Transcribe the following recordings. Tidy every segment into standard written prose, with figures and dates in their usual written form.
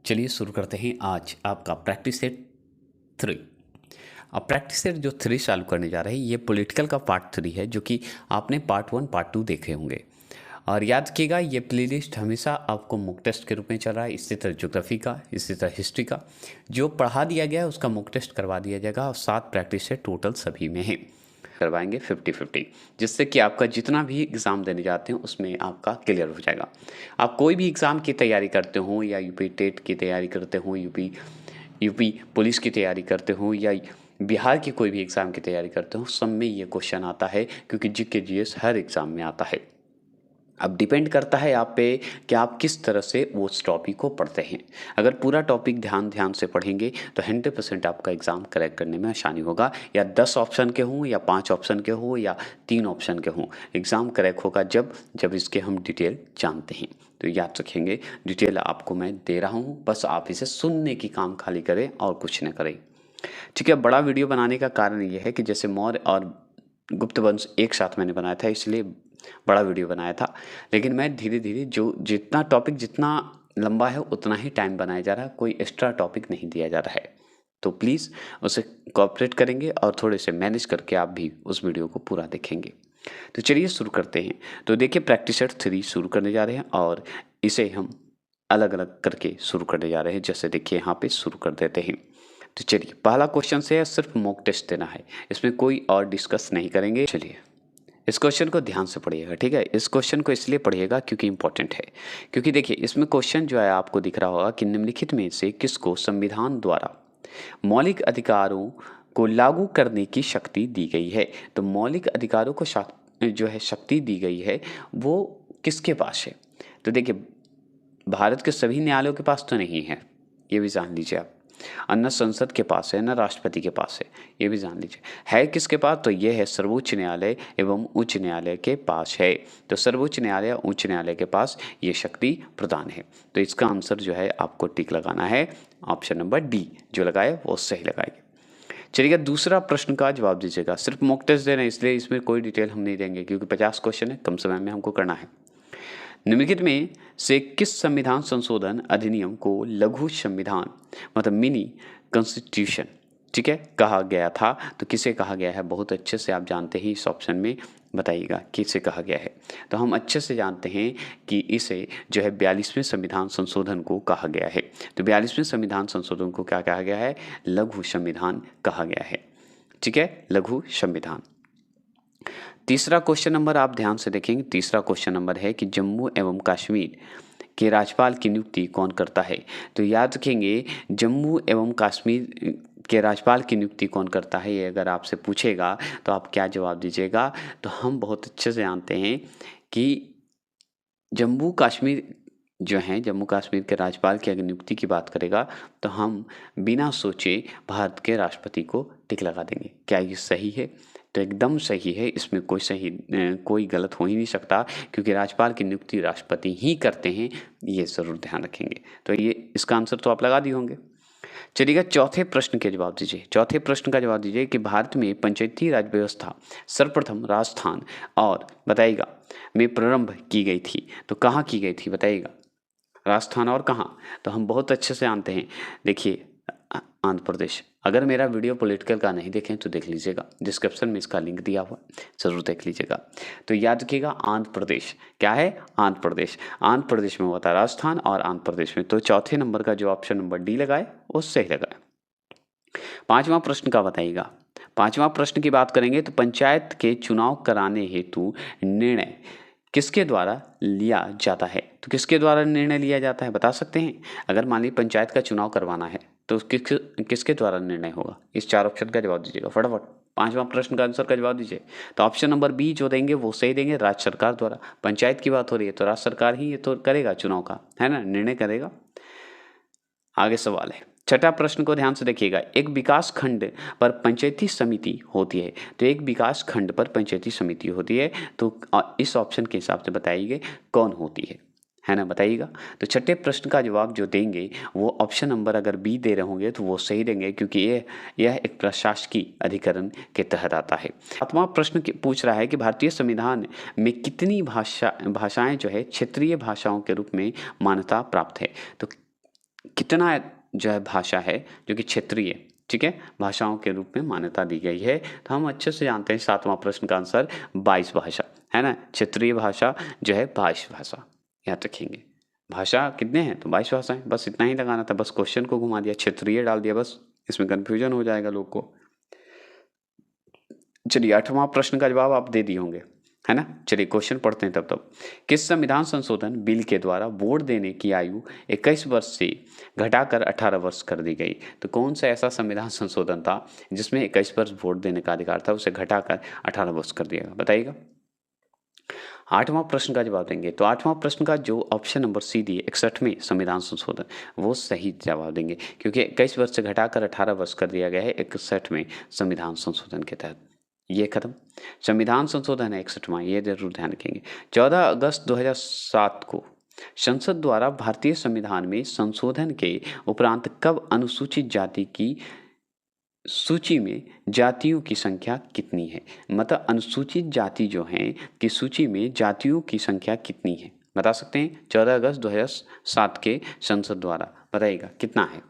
चलिए शुरू करते हैं आज आपका प्रैक्टिस सेट 3। अब प्रैक्टिस सेट जो 3 चालू करने जा रहे हैं ये पॉलिटिकल का पार्ट 3 है, जो कि आपने पार्ट 1 पार्ट 2 देखे होंगे। और याद रखिएगा ये प्लेलिस्ट हमेशा आपको मॉक टेस्ट के रूप में चल रहा है। इसी तरह ज्योग्राफी का, इसी तरह हिस्ट्री का जो पढ़ा दिया गया है उसका मॉक टेस्ट करवा दिया जाएगा और 7 प्रैक्टिस सेट टोटल सभी में है करवाएंगे 50-50, जिससे कि आपका जितना भी एग्ज़ाम देने जाते हैं उसमें आपका क्लियर हो जाएगा। आप कोई भी एग्ज़ाम की तैयारी करते हो या यूपी टेट की तैयारी करते हो, यूपी पुलिस की तैयारी करते हो या बिहार की कोई भी एग्ज़ाम की तैयारी करते हो, सब में ये क्वेश्चन आता है, क्योंकि जीके जीएस हर एग्ज़ाम में आता है। अब डिपेंड करता है आप पे कि आप किस तरह से उस टॉपिक को पढ़ते हैं। अगर पूरा टॉपिक ध्यान से पढ़ेंगे तो 100% आपका एग्ज़ाम करेक्ट करने में आसानी होगा। या 10 ऑप्शन के हों या 5 ऑप्शन के हों या 3 ऑप्शन के हों, एग्ज़ाम करेक्ट होगा जब इसके हम डिटेल जानते हैं। तो याद रखेंगे, डिटेल आपको मैं दे रहा हूँ, बस आप इसे सुनने की काम खाली करें और कुछ न करें। ठीक है। बड़ा वीडियो बनाने का कारण ये है कि जैसे मौर्य और गुप्त वंश एक साथ मैंने बनाया था, इसलिए बड़ा वीडियो बनाया था। लेकिन मैं धीरे धीरे जितना टॉपिक जितना लंबा है उतना ही टाइम बनाया जा रहा है, कोई एक्स्ट्रा टॉपिक नहीं दिया जा रहा है। तो प्लीज़ उसे कोऑपरेट करेंगे और थोड़े से मैनेज करके आप भी उस वीडियो को पूरा देखेंगे। तो चलिए शुरू करते हैं। तो देखिए प्रैक्टिस सेट 3 शुरू करने जा रहे हैं और इसे हम अलग अलग करके शुरू करने जा रहे हैं। जैसे देखिए यहाँ पे शुरू कर देते हैं। तो चलिए पहला क्वेश्चन से सिर्फ मॉक टेस्ट देना है, इसमें कोई और डिस्कस नहीं करेंगे। चलिए इस क्वेश्चन को ध्यान से पढ़िएगा, ठीक है। इस क्वेश्चन को इसलिए पढ़िएगा क्योंकि इंपॉर्टेंट है। क्योंकि देखिए इसमें क्वेश्चन जो है आपको दिख रहा होगा कि निम्नलिखित में से किसको संविधान द्वारा मौलिक अधिकारों को लागू करने की शक्ति दी गई है। तो मौलिक अधिकारों को जो है शक्ति दी गई है वो किसके पास है। तो देखिए भारत के सभी न्यायालयों के पास तो नहीं है, ये भी जान लीजिए आप। न संसद के पास है, न राष्ट्रपति के पास है, ये भी जान लीजिए। है किसके पास, तो ये है सर्वोच्च न्यायालय एवं उच्च न्यायालय के पास है। तो सर्वोच्च न्यायालय और उच्च न्यायालय के पास ये शक्ति प्रदान है। तो इसका आंसर जो है आपको टिक लगाना है, ऑप्शन नंबर डी जो लगाए वो सही लगाएंगे। चलिएगा दूसरा प्रश्न का जवाब दीजिएगा। सिर्फ मॉक टेस्ट दे रहे हैं इसलिए इसमें कोई डिटेल हम नहीं देंगे, क्योंकि 50 क्वेश्चन है, कम समय में हमको करना है। निम्नलिखित में से किस संविधान संशोधन अधिनियम को लघु संविधान मतलब मिनी कॉन्स्टिट्यूशन, ठीक है, कहा गया था। तो किसे कहा गया है, बहुत अच्छे से आप जानते हैं, इस ऑप्शन में बताइएगा किसे कहा गया है। तो हम अच्छे से जानते हैं कि इसे जो है 42वें संविधान संशोधन को कहा गया है। तो 42वें संविधान संशोधन को क्या कहा गया है, लघु संविधान कहा गया है, ठीक है, लघु संविधान। तीसरा क्वेश्चन नंबर आप ध्यान से देखेंगे। तीसरा क्वेश्चन नंबर है कि जम्मू एवं कश्मीर के राज्यपाल की नियुक्ति कौन करता है। तो याद रखेंगे जम्मू एवं कश्मीर के राज्यपाल की नियुक्ति कौन करता है, ये अगर आपसे पूछेगा तो आप क्या जवाब दीजिएगा। तो हम बहुत अच्छे से जानते हैं कि जम्मू कश्मीर जो हैं, जम्मू कश्मीर के राज्यपाल की अगर नियुक्ति की बात करेगा तो हम बिना सोचे भारत के राष्ट्रपति को टिक लगा देंगे। क्या ये सही है, तो एकदम सही है, इसमें कोई गलत हो ही नहीं सकता, क्योंकि राज्यपाल की नियुक्ति राष्ट्रपति ही करते हैं, ये ज़रूर ध्यान रखेंगे। तो ये इसका आंसर तो आप लगा दिए होंगे। चलिएगा चौथे प्रश्न के जवाब दीजिए। चौथे प्रश्न का जवाब दीजिए कि भारत में पंचायती राज व्यवस्था सर्वप्रथम राजस्थान और बताइएगा में प्रारंभ की गई थी। तो कहाँ की गई थी बताइएगा, राजस्थान और कहाँ। तो हम बहुत अच्छे से जानते हैं, देखिए आंध्र प्रदेश। अगर मेरा वीडियो पॉलिटिकल का नहीं देखें तो देख लीजिएगा, डिस्क्रिप्शन में इसका लिंक दिया हुआ, ज़रूर देख लीजिएगा। तो याद रखिएगा आंध्र प्रदेश क्या है, आंध्र प्रदेश। आंध्र प्रदेश में हुआ था राजस्थान और आंध्र प्रदेश में। तो चौथे नंबर का जो ऑप्शन नंबर डी लगाए वो सही लगाए। पांचवा प्रश्न का बताइएगा। पांचवा प्रश्न की बात करेंगे तो पंचायत के चुनाव कराने हेतु निर्णय किसके द्वारा लिया जाता है। तो किसके द्वारा निर्णय लिया जाता है बता सकते हैं। अगर मान लीजिए पंचायत का चुनाव करवाना है तो किसके द्वारा निर्णय होगा। इस 4 ऑप्शन का जवाब दीजिएगा फटाफट। पांचवा प्रश्न का आंसर का जवाब दीजिए। तो ऑप्शन नंबर बी जो देंगे वो सही देंगे, राज्य सरकार द्वारा। पंचायत की बात हो रही है तो राज्य सरकार ही ये तो करेगा चुनाव का, है ना, निर्णय करेगा। आगे सवाल है, छठा प्रश्न को ध्यान से देखिएगा। एक विकास खंड पर पंचायती समिति होती है। तो एक विकास खंड पर पंचायती समिति होती है, तो इस ऑप्शन के हिसाब से बताइए कौन होती है ना, बताइएगा। तो छठे प्रश्न का जवाब जो देंगे वो ऑप्शन नंबर अगर बी दे रहे होंगे तो वो सही देंगे, क्योंकि यह एक प्रशासकीय अधिकरण के तहत आता है। सातवां प्रश्न पूछ रहा है कि भारतीय संविधान में कितनी भाषाएं जो है क्षेत्रीय भाषाओं के रूप में मान्यता प्राप्त है। तो कितना जो है भाषा है जो कि क्षेत्रीय, ठीक है, भाषाओं के रूप में मान्यता दी गई है। तो हम अच्छे से जानते हैं 7वां प्रश्न का आंसर 22 भाषा है ना। क्षेत्रीय भाषा जो है 22 भाषा, याद रखेंगे। भाषा कितने हैं तो 22 भाषा है, बस इतना ही लगाना था, बस क्वेश्चन को घुमा दिया, क्षेत्रीय डाल दिया, बस इसमें कन्फ्यूजन हो जाएगा लोग को। चलिए 8वां प्रश्न का जवाब आप दे दिए होंगे, है ना। चलिए क्वेश्चन पढ़ते हैं तब किस संविधान संशोधन बिल के द्वारा वोट देने की आयु 21 वर्ष से घटाकर 18 वर्ष कर दी गई। तो कौन सा ऐसा संविधान संशोधन था जिसमें 21 वर्ष वोट देने का अधिकार था, उसे घटाकर 18 वर्ष कर दिया गया, बताइएगा। 8वां प्रश्न का जवाब देंगे तो 8वां प्रश्न का जो ऑप्शन नंबर सी दिए 61वें संविधान संशोधन, वो सही जवाब देंगे, क्योंकि 21 वर्ष से घटाकर 18 वर्ष कर दिया गया है 61वें संविधान संशोधन के तहत। ये खत्म। संविधान संशोधन है 61वां, ये जरूर ध्यान रखेंगे। 14 अगस्त 2007 को संसद द्वारा भारतीय संविधान में संशोधन के उपरांत कब अनुसूचित जाति की सूची में जातियों की संख्या कितनी है, मतलब अनुसूचित जाति जो हैं की सूची में जातियों की संख्या कितनी है, बता सकते हैं। 14 अगस्त 2007 के संसद द्वारा, बताइएगा कितना है,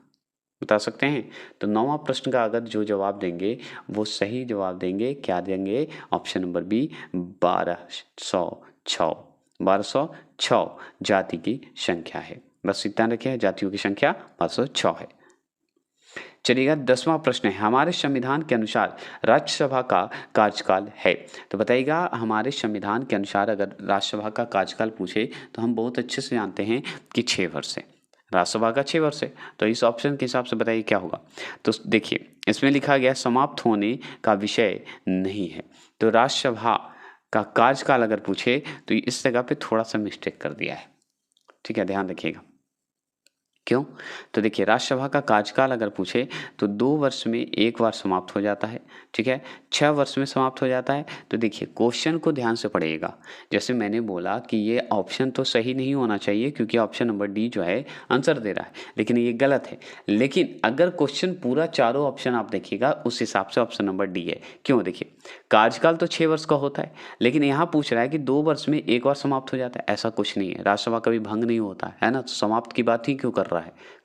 बता सकते हैं। तो 9वां प्रश्न का अगर जो जवाब देंगे वो सही जवाब देंगे, क्या देंगे, ऑप्शन नंबर बी 1206, 1206 जाति की संख्या है, बस इतना रखिए, जातियों की संख्या 1206 है। चलिएगा 10वां प्रश्न है, हमारे संविधान के अनुसार राज्यसभा का कार्यकाल है। तो बताइएगा हमारे संविधान के अनुसार अगर राज्यसभा का कार्यकाल पूछे तो हम बहुत अच्छे से जानते हैं कि 6 वर्ष है, राज्यसभा का 6 वर्ष है। तो इस ऑप्शन के हिसाब से बताइए क्या होगा। तो देखिए इसमें लिखा गया समाप्त होने का विषय नहीं है, तो राज्यसभा का कार्यकाल अगर पूछे तो इस जगह पे थोड़ा सा मिस्टेक कर दिया है, ठीक है, ध्यान रखिएगा। क्यों, तो देखिए राज्यसभा का कार्यकाल अगर पूछे तो 2 वर्ष में एक बार समाप्त हो जाता है, ठीक है, 6 वर्ष में समाप्त हो जाता है। तो देखिए क्वेश्चन को ध्यान से पढ़िएगा, जैसे मैंने बोला कि ये ऑप्शन तो सही नहीं होना चाहिए क्योंकि ऑप्शन नंबर डी जो है आंसर दे रहा है, लेकिन ये गलत है। लेकिन अगर क्वेश्चन पूरा चारों ऑप्शन आप देखिएगा उस हिसाब से ऑप्शन नंबर डी है। क्यों, देखिए कार्यकाल तो 6 वर्ष का होता है, लेकिन यहाँ पूछ रहा है कि 2 वर्ष में एक बार समाप्त हो जाता है, ऐसा कुछ नहीं है, राज्यसभा कभी भंग नहीं होता है ना, तो समाप्त की बात ही क्यों कर रहा है,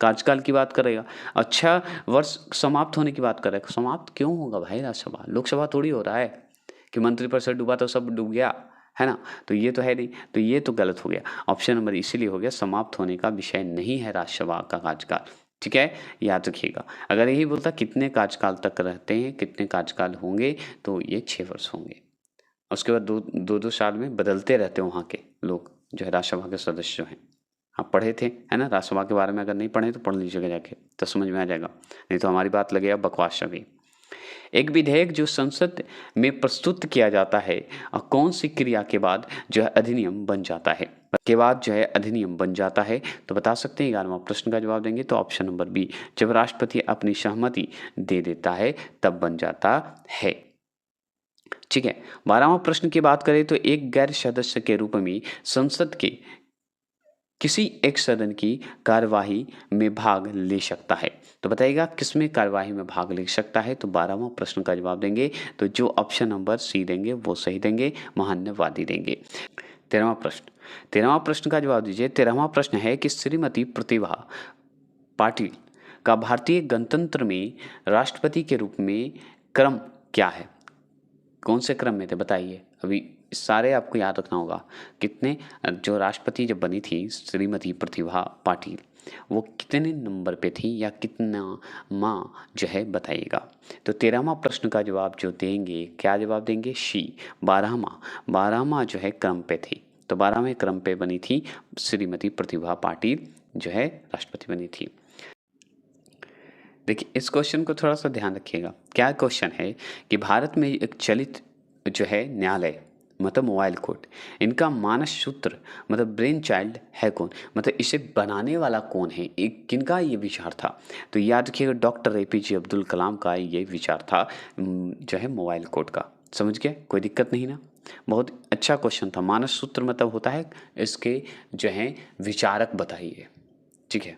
कार्यकाल की बात करेगा। अच्छा वर्ष समाप्त होने की बात करेगा, समाप्त क्यों होगा भाई, राज्यसभा लोकसभा थोड़ी हो रहा है कि मंत्रिपरिषद डूबा तो सब डूब गया, है ना, तो ये तो है नहीं, तो ये तो गलत हो गया। ऑप्शन नंबर इसीलिए हो गया, समाप्त होने का विषय नहीं है राज्यसभा का कार्यकाल, ठीक है, याद रखिएगा। अगर यही बोलता कितने कार्यकाल तक रहते हैं, कितने कार्यकाल होंगे, तो ये 6 वर्ष होंगे। उसके बाद दो साल में बदलते रहते हैं वहाँ के लोग जो है राज्यसभा के सदस्य जो हैं। आप पढ़े थे, है ना, राज्यसभा के बारे में अगर नहीं पढ़े तो पढ़ लीजिएगा जाके, तो समझ में आ जाएगा, नहीं तो हमारी बात लगेगा बकवास सभी। एक विधेयक जो संसद में प्रस्तुत किया जाता है और कौन सी क्रिया के बाद जो है अधिनियम बन जाता है, के बाद जो है अधिनियम बन जाता है, तो बता सकते हैं। 11वां प्रश्न का जवाब देंगे तो ऑप्शन नंबर बी, जब राष्ट्रपति अपनी सहमति दे देता है तब बन जाता है, ठीक है। 12वां प्रश्न की बात करें तो एक गैर सदस्य के रूप में संसद के किसी एक सदन की कार्यवाही में भाग ले सकता है, तो बताइएगा किसमें कार्यवाही में भाग ले सकता है। तो 12वां प्रश्न का जवाब देंगे तो जो ऑप्शन नंबर सी देंगे वो सही देंगे, महान्यवादी देंगे। 13वां प्रश्न का जवाब दीजिए। 13वां प्रश्न है कि श्रीमती प्रतिभा पाटिल का भारतीय गणतंत्र में राष्ट्रपति के रूप में क्रम क्या है, कौन से क्रम में थे बताइए। अभी सारे आपको याद रखना होगा, कितने जो राष्ट्रपति जब बनी थी श्रीमती प्रतिभा पाटिल, वो कितने नंबर पे थी या कितना माँ जो है बताइएगा। तो 13वां प्रश्न का जवाब जो देंगे, क्या जवाब देंगे, शी 12वां जो है क्रम पे थी, तो 12वें क्रम पे बनी थी श्रीमती प्रतिभा पाटिल जो है राष्ट्रपति बनी थी। देखिए इस क्वेश्चन को थोड़ा सा ध्यान रखिएगा। क्या क्वेश्चन है कि भारत में एक चलित जो है न्यायालय मतलब मोबाइल कोर्ट, इनका मानस सूत्र मतलब ब्रेन चाइल्ड है कौन, मतलब इसे बनाने वाला कौन है, एक किनका ये विचार था। तो याद रखिएगा डॉक्टर APJ अब्दुल कलाम का ये विचार था जो है मोबाइल कोर्ट का। समझ गए, कोई दिक्कत नहीं ना, बहुत अच्छा क्वेश्चन था। मानस सूत्र मतलब होता है इसके जो है विचारक बताइए, ठीक है,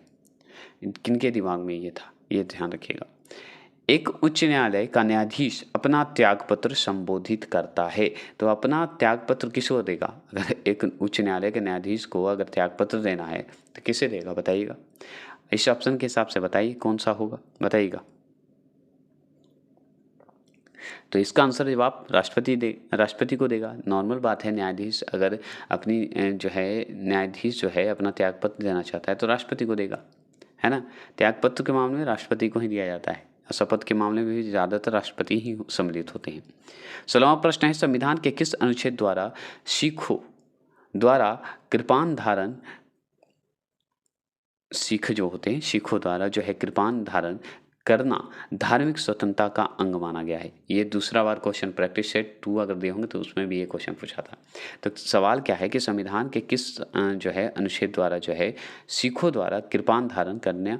किनके दिमाग में ये था, ये ध्यान रखिएगा। एक उच्च न्यायालय का न्यायाधीश अपना त्यागपत्र संबोधित करता है, तो अपना त्यागपत्र किसको देगा, अगर एक उच्च न्यायालय के न्यायाधीश को अगर त्यागपत्र देना है तो किसे देगा बताइएगा। इस ऑप्शन के हिसाब से बताइए कौन सा होगा, बताइएगा। तो इसका आंसर जवाब राष्ट्रपति को देगा। नॉर्मल बात है, न्यायाधीश अगर अपनी न्यायाधीश जो है अपना त्यागपत्र देना चाहता है तो राष्ट्रपति को देगा, है ना। त्यागपत्र के मामले में राष्ट्रपति को ही दिया जाता है, शपथ के मामले में भी ज़्यादातर राष्ट्रपति ही सम्मिलित होते हैं। 16वां प्रश्न है, संविधान के किस अनुच्छेद द्वारा सिखों द्वारा कृपाण धारण कृपाण धारण करना धार्मिक स्वतंत्रता का अंग माना गया है। ये दूसरा बार क्वेश्चन प्रैक्टिस सेट 2 अगर दिए होंगे तो उसमें भी ये क्वेश्चन पूछा था। तो सवाल क्या है कि संविधान के किस अनुच्छेद द्वारा सिखों द्वारा कृपाण धारण करना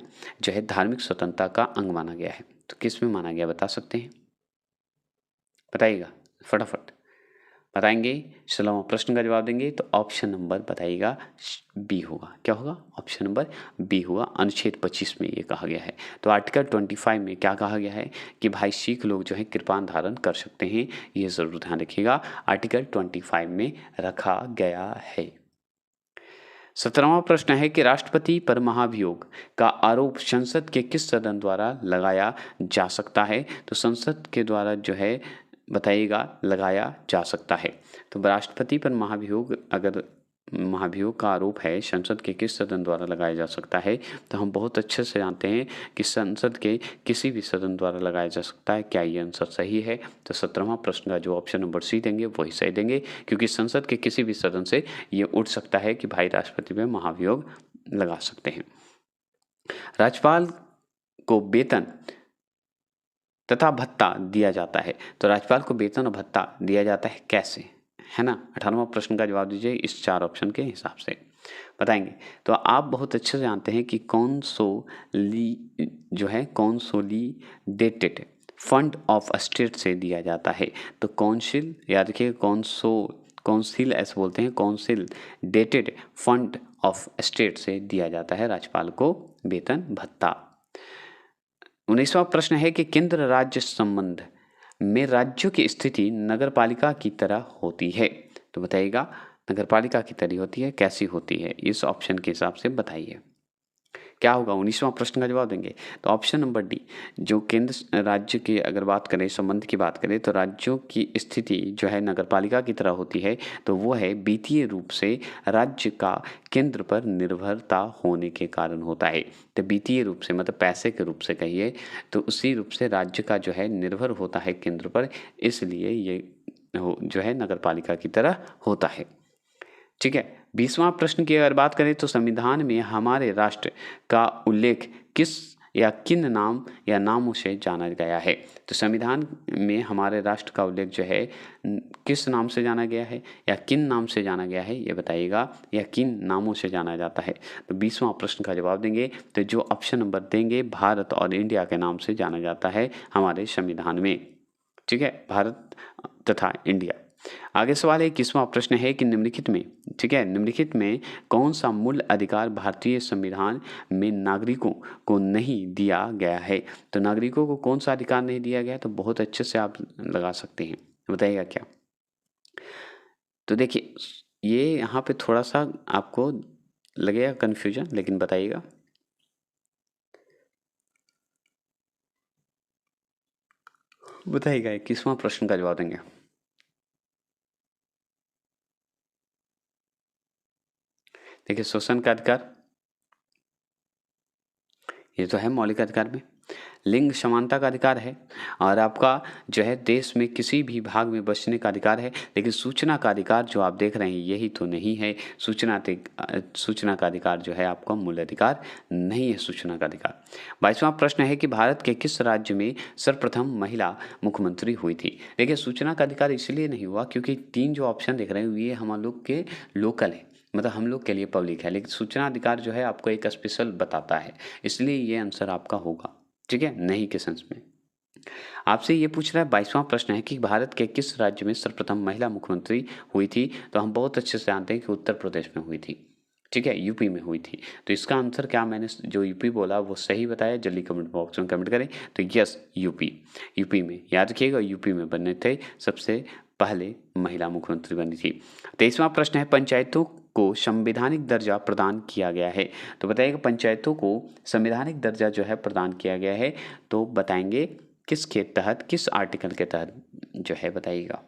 धार्मिक स्वतंत्रता का अंग माना गया है। तो किस में माना गया बता सकते हैं, बताइएगा फटाफट बताएंगे। 16वां प्रश्न का जवाब देंगे तो ऑप्शन नंबर बताइएगा बी होगा। क्या होगा? ऑप्शन नंबर बी होगा। अनुच्छेद 25 में ये कहा गया है। तो आर्टिकल 25 में क्या कहा गया है कि भाई सिख लोग कृपाण धारण कर सकते हैं, ये ज़रूर ध्यान रखिएगा, आर्टिकल 25 में रखा गया है। 17वां प्रश्न है कि राष्ट्रपति पर महाभियोग का आरोप संसद के किस सदन द्वारा लगाया जा सकता है? तो संसद के द्वारा बताइएगा लगाया जा सकता है। तो राष्ट्रपति पर महाभियोग का आरोप है, संसद के किस सदन द्वारा लगाया जा सकता है? तो हम बहुत अच्छे से जानते हैं कि संसद के किसी भी सदन द्वारा लगाया जा सकता है। क्या ये आंसर सही है? तो 17वां प्रश्न का जो ऑप्शन नंबर सी देंगे वही सही देंगे, क्योंकि संसद के किसी भी सदन से ये उठ सकता है कि भाई राष्ट्रपति में महाभियोग लगा सकते हैं। राज्यपाल को वेतन तथा भत्ता दिया जाता है। तो राज्यपाल को वेतन और भत्ता दिया जाता है कैसे, है ना। 18वां प्रश्न का जवाब दीजिए इस 4 ऑप्शन के हिसाब से बताएंगे। तो आप बहुत अच्छे से जानते हैं कि कंसोलिडेटेड फंड ऑफ स्टेट से दिया जाता है। तो काउंसिल, याद रखिए काउंसिल ऐसे बोलते हैं, council dated fund of state से दिया जाता है राज्यपाल को वेतन भत्ता। 19वां प्रश्न है कि केंद्र राज्य संबंध में राज्यों की स्थिति नगरपालिका की तरह होती है। तो बताइएगा नगरपालिका की तरह होती है, कैसी होती है? इस ऑप्शन के हिसाब से बताइए क्या होगा। 19वां प्रश्न का जवाब देंगे तो ऑप्शन नंबर डी, जो केंद्र राज्य की अगर बात करें, संबंध की बात करें, तो राज्यों की स्थिति नगरपालिका की तरह होती है। तो वो है वित्तीय रूप से राज्य का केंद्र पर निर्भरता होने के कारण होता है। तो वित्तीय रूप से मतलब पैसे के रूप से कहिए तो उसी रूप से राज्य का निर्भर होता है केंद्र पर, इसलिए ये नगरपालिका की तरह होता है। ठीक है। 20वां प्रश्न की अगर बात करें तो संविधान में हमारे राष्ट्र का उल्लेख किस या किन नाम या नामों से जाना गया है? तो संविधान में हमारे राष्ट्र का उल्लेख किस नाम से जाना गया है या किन नाम से जाना गया है, ये बताइएगा, या किन नामों से जाना जाता है। तो 20वां प्रश्न का जवाब देंगे तो जो ऑप्शन नंबर देंगे भारत और इंडिया के नाम से जाना जाता है हमारे संविधान में। ठीक है, भारत तथा इंडिया। आगे सवाल है 21वां प्रश्न है कि निम्नलिखित में कौन सा मूल अधिकार भारतीय संविधान में नागरिकों को नहीं दिया गया है? तो नागरिकों को कौन सा अधिकार नहीं दिया गया? तो बहुत अच्छे से आप लगा सकते हैं, बताइएगा क्या। तो देखिए ये यहाँ पे थोड़ा सा आपको लगेगा कन्फ्यूजन, लेकिन बताइएगा। बताइएगा 21वां प्रश्न का जवाब देंगे। देखिए शोषण का अधिकार ये तो है मौलिक अधिकार में, लिंग समानता का अधिकार है, और आपका देश में किसी भी भाग में बसने का अधिकार है। लेकिन सूचना का अधिकार जो आप देख रहे हैं यही तो नहीं है। सूचना का अधिकार आपका मूल अधिकार नहीं है, सूचना का अधिकार। 22वां प्रश्न है कि भारत के किस राज्य में सर्वप्रथम महिला मुख्यमंत्री हुई थी? देखिए सूचना का अधिकार इसलिए नहीं हुआ क्योंकि 3 जो ऑप्शन देख रहे हैं ये हम लोग के लोकल है, मतलब हम लोग के लिए पब्लिक है, लेकिन सूचना अधिकार आपको एक स्पेशल बताता है, इसलिए ये आंसर आपका होगा। ठीक है, नहीं के सेंस में। आपसे ये पूछ रहा है 22वां प्रश्न है कि भारत के किस राज्य में सर्वप्रथम महिला मुख्यमंत्री हुई थी? तो हम बहुत अच्छे से जानते हैं कि उत्तर प्रदेश में हुई थी। ठीक है, यूपी में हुई थी। तो इसका आंसर क्या मैंने जो यूपी बोला वो सही बताया? जल्दी कमेंट बॉक्स में कमेंट करें। तो यस यूपी में, याद रखिएगा यूपी में बने थे सबसे पहले महिला मुख्यमंत्री बनी थी। 23वां प्रश्न है को संवैधानिक दर्जा प्रदान किया गया है? तो बताइएगा पंचायतों को संवैधानिक दर्जा जो है प्रदान किया गया है, तो बताएंगे किसके तहत, किस आर्टिकल के तहत जो है बताइएगा।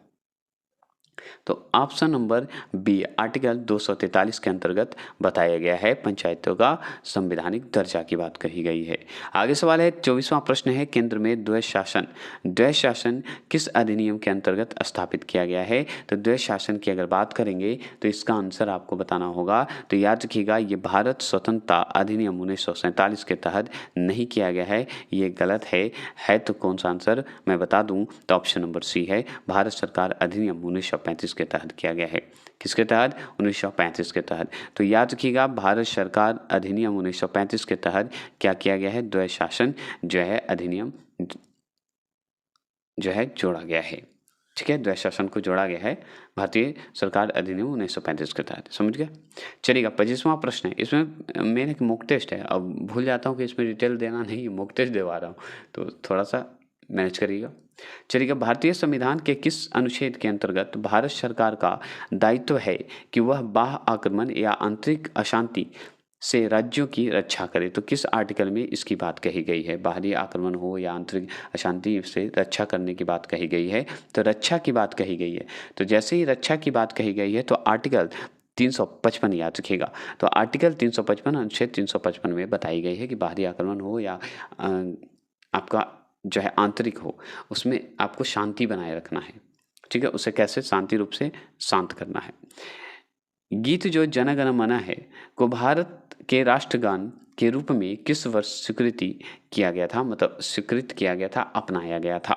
तो ऑप्शन नंबर बी आर्टिकल 243 के अंतर्गत बताया गया है, पंचायतों का संवैधानिक दर्जा की बात कही गई है। आगे सवाल है 24वां प्रश्न है, केंद्र में द्वैध शासन, द्वैध शासन किस अधिनियम के अंतर्गत स्थापित किया गया है? तो द्वैध शासन की अगर बात करेंगे तो इसका आंसर आपको बताना होगा। तो याद रखिएगा ये भारत स्वतंत्रता अधिनियम 1947 के तहत नहीं किया गया है, ये गलत है तो कौन सा आंसर मैं बता दूं तो ऑप्शन नंबर सी है, भारत सरकार अधिनियम 1935 के तहत किया गया है। किसके तहत? 1935 के तहत। तो याद रखिएगा भारत सरकार अधिनियम 1935 के तहत क्या किया गया है? द्वैध शासन जो है अधिनियम जो है जोड़ा गया है। ठीक है, द्वैध शासन को जोड़ा गया है भारतीय सरकार अधिनियम 1935 के तहत। समझ गया? चलिएगा 25वां प्रश्न है, इसमें मैंने एक मॉक टेस्ट है, अब भूल जाता हूँ कि इसमें डिटेल देना नहीं, मॉक टेस्ट दिलवा रहा हूँ, तो थोड़ा सा मैनेज करिएगा। चलिएगा, भारतीय संविधान के किस अनुच्छेद के अंतर्गत भारत सरकार का दायित्व है कि वह बाह्य आक्रमण या आंतरिक अशांति से राज्यों की रक्षा करे? तो किस आर्टिकल में इसकी बात कही गई है? बाहरी आक्रमण हो या आंतरिक अशांति से रक्षा करने की बात कही गई है, तो रक्षा की बात कही गई है। तो जैसे ही रक्षा की बात कही गई है तो आर्टिकल 355 याद रखिएगा। तो आर्टिकल 355 अनुच्छेद 355 में बताई गई है कि बाहरी आक्रमण हो या आपका जो है आंतरिक हो, उसमें आपको शांति बनाए रखना है। ठीक है, उसे कैसे शांति रूप से शांत करना है। गीत जो जन गण मन है को भारत के राष्ट्रगान के रूप में किस वर्ष स्वीकृति किया गया था? मतलब स्वीकृत किया गया था, अपनाया गया था।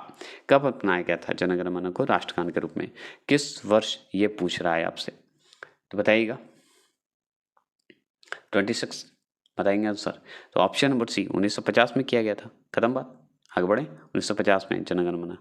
कब अपनाया गया था जन गण मन को राष्ट्रगान के रूप में? किस वर्ष ये पूछ रहा है आपसे, तो बताइएगा। 26 बताएंगे आंसर। तो ऑप्शन नंबर सी 1950 में किया गया था। खत्म बात, आगे बढ़े। 1950 में जनगण मन,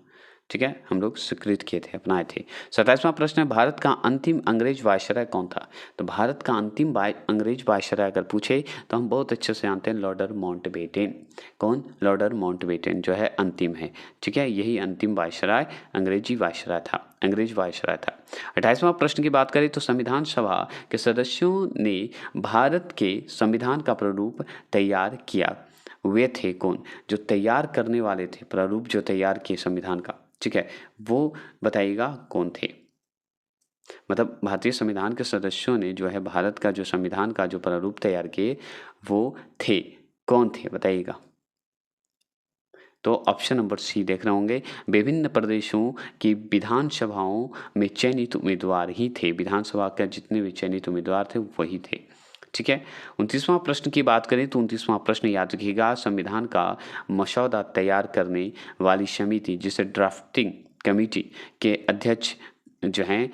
ठीक है, हम लोग स्वीकृत किए थे, अपनाए थे। 27वां प्रश्न है, भारत का अंतिम अंग्रेज वायसराय कौन था? तो भारत का अंतिम अंग्रेज वायसराय अगर पूछे तो हम बहुत अच्छे से जानते हैं, लॉर्ड माउंटबेटन। कौन? लॉर्ड माउंटबेटन जो है अंतिम है। ठीक है, यही अंतिम वायसराय अंग्रेजी वायसराय था, अंग्रेज वायसराय था। 28वां प्रश्न की बात करें तो संविधान सभा के सदस्यों ने भारत के संविधान का प्रारूप तैयार किया, वे थे कौन? जो तैयार करने वाले थे, प्रारूप जो तैयार किए संविधान का, ठीक है, वो बताइएगा कौन थे। मतलब भारतीय संविधान के सदस्यों ने जो है भारत का जो संविधान का जो प्रारूप तैयार किए वो थे, कौन थे बताइएगा। तो ऑप्शन नंबर सी देख रहे होंगे, विभिन्न प्रदेशों की विधानसभाओं में चयनित उम्मीदवार ही थे, विधानसभा के जितने भी चयनित उम्मीदवार थे वही थे। ठीक है, 29वां प्रश्न की बात करें तो 29वां प्रश्न याद रखिएगा, संविधान का मसौदा तैयार करने वाली समिति जिसे ड्राफ्टिंग कमेटी के अध्यक्ष जो हैं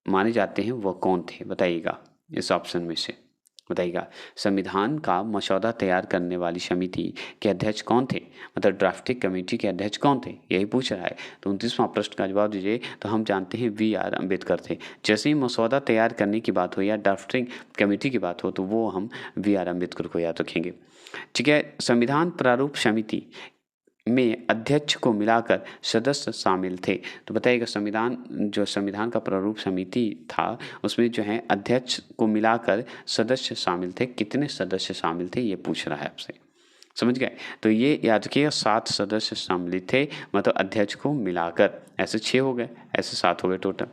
माने जाते हैं वो कौन थे बताइएगा, इस ऑप्शन में से बताइएगा। संविधान का मसौदा तैयार करने वाली समिति के अध्यक्ष कौन थे, मतलब ड्राफ्टिंग कमेटी के अध्यक्ष कौन थे, यही पूछ रहा है। तो 29वां प्रश्न का जवाब दीजिए। तो हम जानते हैं वी.आर. अम्बेडकर थे। जैसे ही मसौदा तैयार करने की बात हो या ड्राफ्टिंग कमेटी की बात हो तो वो हम वी.आर. अम्बेडकर को याद रखेंगे। ठीक है, संविधान प्रारूप समिति में अध्यक्ष को मिलाकर सदस्य शामिल थे। तो बताइएगा संविधान का प्रारूप समिति था, उसमें जो है अध्यक्ष को मिलाकर सदस्य शामिल थे, कितने सदस्य शामिल थे ये पूछ रहा है आपसे, समझ गए। तो ये याद रखिएगा 7 सदस्य सम्मिलित थे, मतलब अध्यक्ष को मिलाकर, ऐसे 6 हो गए, ऐसे 7 हो गए टोटल।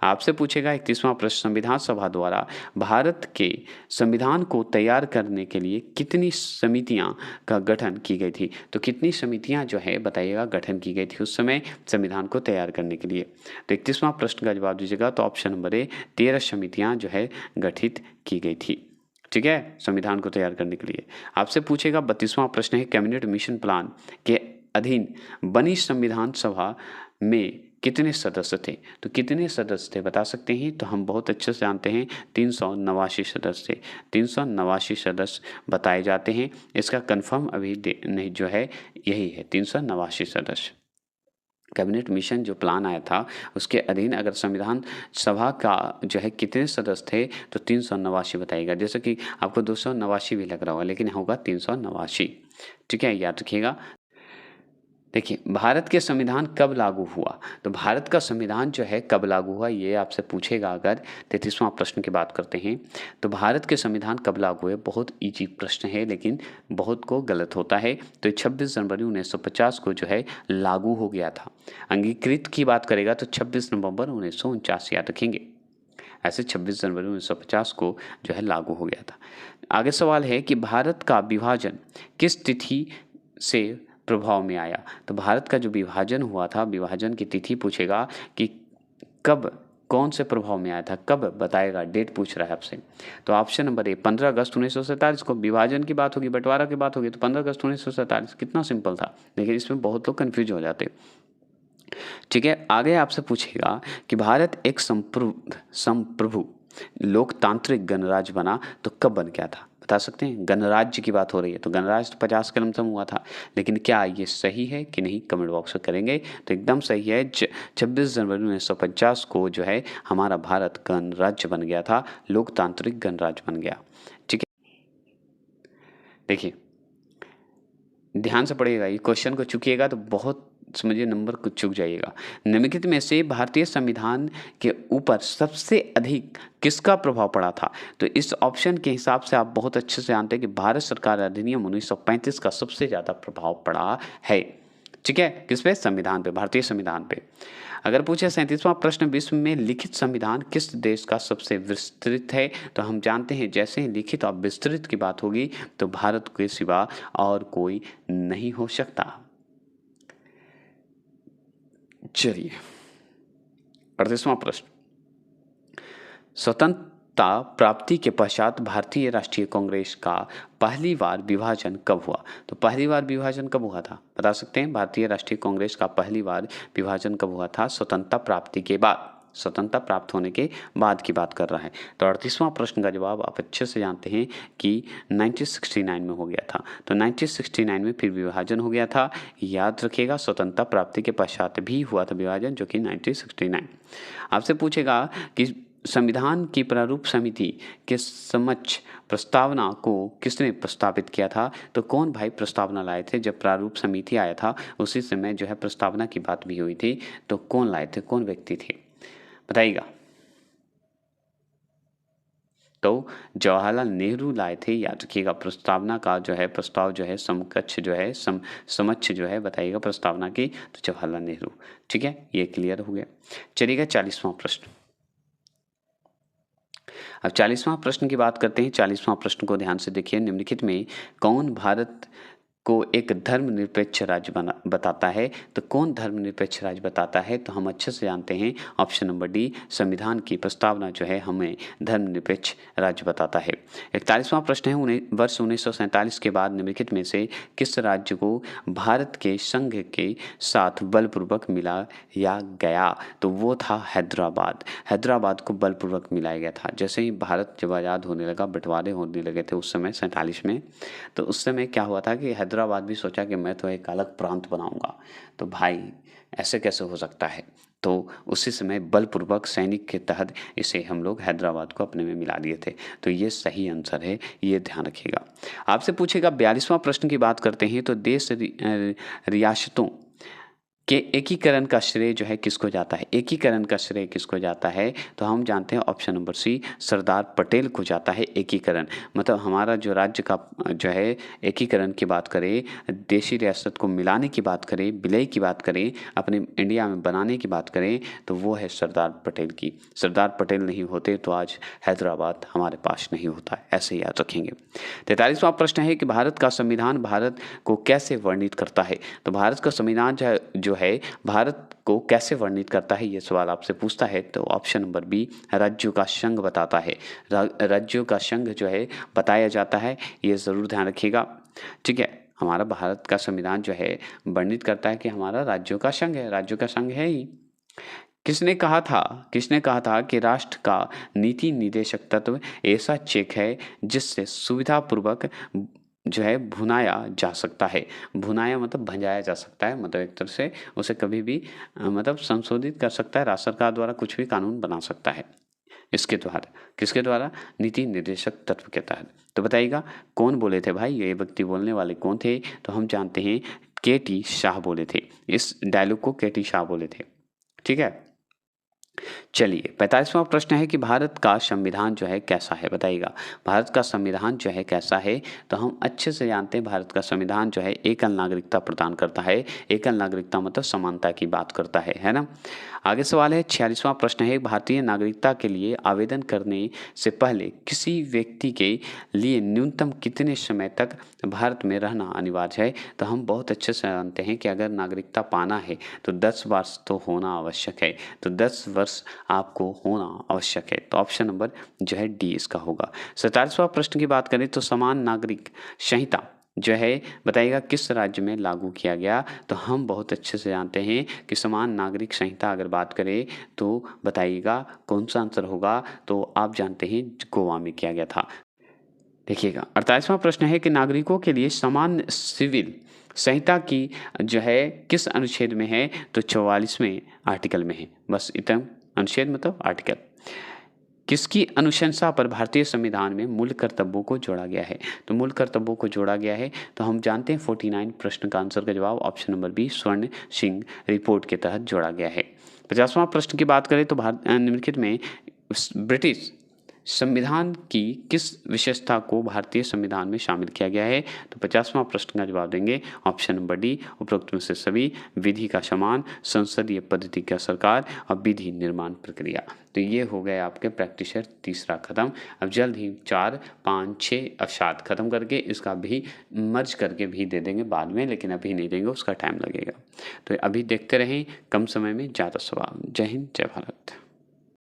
आपसे पूछेगा 31वां प्रश्न, संविधान सभा द्वारा भारत के संविधान को तैयार करने के लिए कितनी समितियां का गठन की गई थी? तो कितनी समितियां जो है बताइएगा गठन की गई थी उस समय संविधान को तैयार करने के लिए? तो 31वां प्रश्न का जवाब दीजिएगा। तो ऑप्शन नंबर ए 13 समितियां जो है गठित की गई थी। ठीक है, संविधान को तैयार करने के लिए। आपसे पूछेगा 32वां प्रश्न है, कैबिनेट मिशन प्लान के अधीन बनी संविधान सभा में कितने सदस्य थे? तो कितने सदस्य थे बता सकते हैं? तो हम बहुत अच्छे से जानते हैं 389 सदस्य थे, 389 सदस्य बताए जाते हैं। इसका कंफर्म अभी नहीं जो है यही है 389 सदस्य। कैबिनेट मिशन जो प्लान आया था उसके अधीन अगर संविधान सभा का जो है कितने सदस्य थे तो 389 बताइएगा। जैसे कि आपको 289 भी लग रहा होगा लेकिन होगा 389। ठीक है, याद रखिएगा। देखिए, भारत के संविधान कब लागू हुआ? तो भारत का संविधान जो है कब लागू हुआ, ये आपसे पूछेगा अगर 33वां प्रश्न की बात करते हैं। तो भारत के संविधान कब लागू हुए? बहुत ईज़ी प्रश्न है लेकिन बहुत को गलत होता है। तो 26 जनवरी 1950 को जो है लागू हो गया था। अंगीकृत की बात करेगा तो 26 नवंबर 1949 याद रखेंगे। ऐसे 26 जनवरी 1950 को जो है लागू हो गया था। आगे सवाल है कि भारत का विभाजन किस तिथि से प्रभाव में आया? तो भारत का जो विभाजन हुआ था, विभाजन की तिथि पूछेगा कि कब, कौन से प्रभाव में आया था, कब बताएगा, डेट पूछ रहा है आपसे। तो ऑप्शन नंबर ए 15 अगस्त 1947 को विभाजन की बात होगी, बंटवारा की बात होगी तो 15 अगस्त 1947। कितना सिंपल था, लेकिन इसमें बहुत लोग कन्फ्यूज हो जाते। ठीक है, आगे आपसे पूछेगा कि भारत एक संप्रभु लोकतांत्रिक गणराज्य बना तो कब बन गया था? बता सकते हैं? गणराज्य की बात हो रही है तो गणराज्य तो 50 के लमसम हुआ था, लेकिन क्या ये सही है कि नहीं, कमेंट बॉक्स में करेंगे। तो एकदम सही है, 26 जनवरी 1950 को जो है हमारा भारत गणराज्य बन गया था, लोकतांत्रिक गणराज्य बन गया। ठीक है, देखिए ध्यान से पढ़िएगा, ये क्वेश्चन को चुकिएगा तो बहुत समझिए नंबर को चूक जाइएगा। निम्नलिखित में से भारतीय संविधान के ऊपर सबसे अधिक किसका प्रभाव पड़ा था? तो इस ऑप्शन के हिसाब से आप बहुत अच्छे से जानते हैं कि भारत सरकार अधिनियम 1935 का सबसे ज़्यादा प्रभाव पड़ा है। ठीक है, किस पे? संविधान पे, भारतीय संविधान पे। अगर पूछे 37वां प्रश्न, विश्व में लिखित संविधान किस देश का सबसे विस्तृत है? तो हम जानते हैं जैसे ही लिखित और विस्तृत की बात होगी तो भारत के सिवा और कोई नहीं हो सकता। चलिए 38वां प्रश्न, स्वतंत्रता प्राप्ति के पश्चात भारतीय राष्ट्रीय कांग्रेस का पहली बार विभाजन कब हुआ? तो पहली बार विभाजन कब हुआ था, बता सकते हैं? भारतीय राष्ट्रीय कांग्रेस का पहली बार विभाजन कब हुआ था? स्वतंत्रता प्राप्ति के बाद, स्वतंत्रता प्राप्त होने के बाद की बात कर रहा है। तो 38वां प्रश्न का जवाब आप अच्छे से जानते हैं कि 1969 में हो गया था। तो 1969 में फिर विभाजन हो गया था, याद रखिएगा। स्वतंत्रता प्राप्ति के पश्चात भी हुआ था विभाजन, जो कि 1969। आपसे पूछेगा कि संविधान की प्रारूप समिति के समक्ष प्रस्तावना को किसने प्रस्तावित किया था? तो कौन भाई प्रस्तावना लाए थे? जब प्रारूप समिति आया था उसी समय जो है प्रस्तावना की बात भी हुई थी, तो कौन लाए थे, कौन व्यक्ति थे, बताइएगा। तो जवाहरलाल नेहरू लाए थे, याद रखिएगा। प्रस्तावना का जो है प्रस्ताव जो है समकक्ष जो है समक्ष जो है बताइएगा प्रस्तावना की, तो जवाहरलाल नेहरू। ठीक है, ये क्लियर हो गया। चलिएगा 40वां प्रश्न। अब 40वां प्रश्न की बात करते हैं। 40वां प्रश्न को ध्यान से देखिए, निम्नलिखित में कौन भारत को एक धर्मनिरपेक्ष राज्य बताता है? तो कौन धर्मनिरपेक्ष राज्य बताता है? तो हम अच्छे से जानते हैं, ऑप्शन नंबर डी, संविधान की प्रस्तावना जो है हमें धर्मनिरपेक्ष राज्य बताता है। 41वां प्रश्न है, वर्ष 1947 के बाद निम्नलिखित में से किस राज्य को भारत के संघ के साथ बलपूर्वक मिलाया गया? तो वो था हैदराबाद। हैदराबाद को बलपूर्वक मिलाया गया था। जैसे ही भारत जब आज़ाद होने लगा, बंटवारे होने लगे थे उस समय 47 में, तो उस समय क्या हुआ था कि हैदराबाद भी सोचा कि मैं तो एक अलग प्रांत बनाऊंगा। तो भाई ऐसे कैसे हो सकता है? तो उसी समय बलपूर्वक सैनिक के तहत इसे हम लोग हैदराबाद को अपने में मिला दिए थे। तो ये सही आंसर है, ये ध्यान रखिएगा। आपसे पूछेगा 42वां प्रश्न की बात करते हैं, तो देश रियासतों के एकीकरण का श्रेय जो है किसको जाता है? एकीकरण का श्रेय किसको जाता है? तो हम जानते हैं option number C, Sardar Patel को जाता है एकीकरण। मतलब हमारा जो राज्य का जो है एकीकरण की बात करें, देशी रियासत को मिलाने की बात करें, विलय की बात करें, अपने इंडिया में बनाने की बात करें, तो वो है सरदार पटेल की। सरदार पटेल नहीं होते तो आज हैदराबाद हमारे पास नहीं होता, ऐसे याद रखेंगे। 43वां प्रश्न है कि भारत का संविधान भारत को कैसे वर्णित करता है? तो भारत का संविधान जो है भारत को कैसे वर्णित करता है, ये सवाल आपसे पूछता है। तो ऑप्शन नंबर बी, राज्यों का संघ बताता है। राज्यों का संघ जो है बताया जाता है, ये ज़रूर ध्यान रखिएगा। ठीक है, हमारा भारत का संविधान जो है वर्णित करता है कि हमारा राज्यों का संघ है, राज्यों का संघ है ही। किसने कहा था कि राष्ट्र का नीति निदेशक तत्व ऐसा चेक है जिससे सुविधापूर्वक जो है भुनाया जा सकता है। भुनाया मतलब भंजाया जा सकता है, मतलब एक तरह से उसे कभी भी मतलब संशोधित कर सकता है। राज्य सरकार द्वारा कुछ भी कानून बना सकता है इसके द्वारा। किसके द्वारा? नीति निर्देशक तत्व के तहत। तो बताइएगा कौन बोले थे भाई, ये व्यक्ति बोलने वाले कौन थे? तो हम जानते हैं के.टी. शाह बोले थे। इस डायलॉग को के.टी. शाह बोले थे। ठीक है। चलिए 45वां प्रश्न है कि भारत का संविधान जो है कैसा है, बताइएगा। भारत का संविधान जो है कैसा है, तो हम अच्छे से जानते हैं भारत का संविधान जो है एकल नागरिकता प्रदान करता है। एकल नागरिकता मतलब समानता की बात करता है ना। आगे सवाल है 46वां प्रश्न है, भारतीय नागरिकता के लिए आवेदन करने से पहले किसी व्यक्ति के लिए न्यूनतम कितने समय तक भारत में रहना अनिवार्य है। तो हम बहुत अच्छे से जानते हैं कि अगर नागरिकता पाना है तो 10 वर्ष तो होना आवश्यक है। तो 10 वर्ष आपको होना आवश्यक है। तो ऑप्शन नंबर जो है डी इसका होगा। 47वां प्रश्न की बात करें तो समान नागरिक संहिता जो है बताइएगा किस राज्य में लागू किया गया। तो हम बहुत अच्छे से जानते हैं कि समान नागरिक संहिता अगर बात करें तो बताइएगा कौन सा आंसर होगा। तो आप जानते हैं गोवा में किया गया था। देखिएगा 48वां प्रश्न है कि नागरिकों के लिए समान सिविल संहिता की जो है किस अनुच्छेद में है। तो 44वें आर्टिकल में है। बस इतना अनुच्छेद मतलब आर्टिकल। किसकी अनुशंसा पर भारतीय संविधान में मूल कर्तव्यों को जोड़ा गया है। तो मूल कर्तव्यों को जोड़ा गया है तो हम जानते हैं 49 प्रश्न का आंसर का जवाब ऑप्शन नंबर बी स्वर्ण सिंह रिपोर्ट के तहत जोड़ा गया है। 50वां प्रश्न की बात करें तो निम्नलिखित में ब्रिटिश संविधान की किस विशेषता को भारतीय संविधान में शामिल किया गया है। तो 50वां प्रश्न का जवाब देंगे ऑप्शन नंबर डी उपरोक्त में से सभी। विधि का समान, संसदीय पद्धति का सरकार और विधि निर्माण प्रक्रिया। तो ये हो गए आपके प्रैक्टिस सेट तीसरा खत्म। अब जल्द ही 4, 5, 6 और 7 खत्म करके इसका भी मर्ज करके भी दे देंगे बाद में, लेकिन अभी नहीं देंगे, उसका टाइम लगेगा। तो अभी देखते रहें, कम समय में ज़्यादा सवाल। जय हिंद, जय भारत।